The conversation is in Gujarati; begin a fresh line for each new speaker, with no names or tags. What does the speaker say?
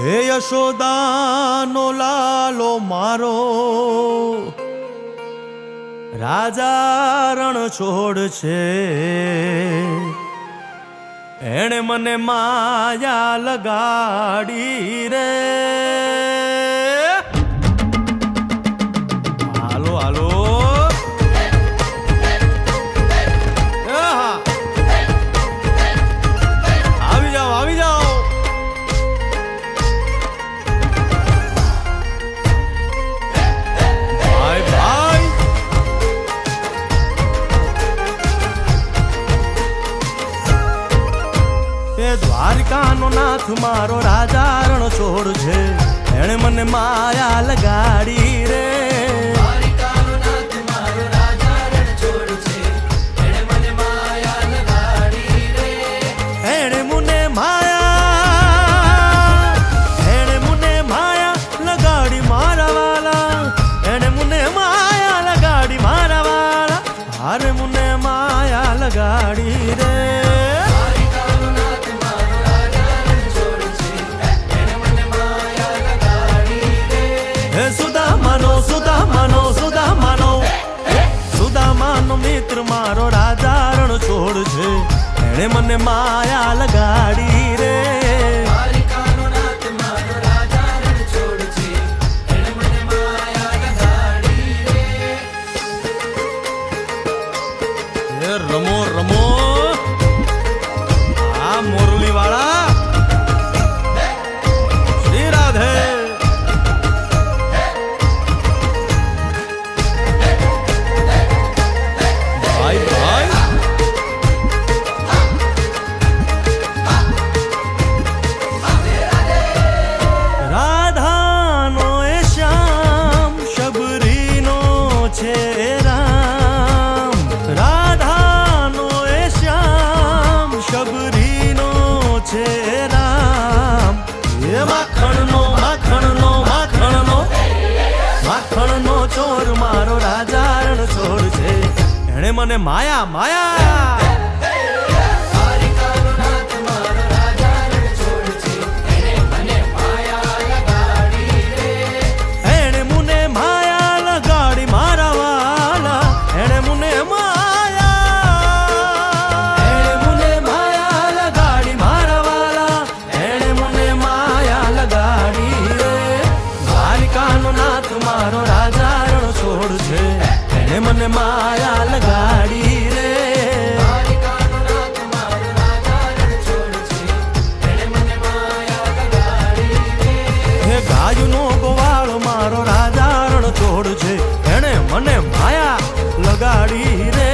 હે યશોદાનો લાલો મારો રાજા રણ છોડ છે, એણે મને માયા લગાડી રે. હાલો હાલો આવી જાઓ આવી જાઓ. ભાઈ ભાઈ એ દ્વારકાનો નાથ મારો રાજા રણ છોડ છે, એણે મને માયા લગાડી રે. અરે મુને માયા લગાડી રે. હે સુદામાનો સુદામાનો સુદામાનો સુદામાનો મિત્ર મારો રાજા રણ છોડ છે, એણે મને માયા લગાડી રે. રમો રમો આ મોરલી વાળા શ્રી રાધે. ભાઈ ભાઈ રાધાનો એ શ્યામ શબરીનો છે રામ. રાધાનો એ શ્યામ શબરીનો છે રામ. એ માખણનો માખણનો માખણનો માખણનો ચોર મારો રાજા રણ છોડ છે, એણે મને માયા માયા. મારો રાજા રણ છોડ છે, એને મને માયા લગાડી રે. હે ગાયનો ગોવાળ મારો રાજા રણ છોડ છે, એને મને માયા લગાડી રે.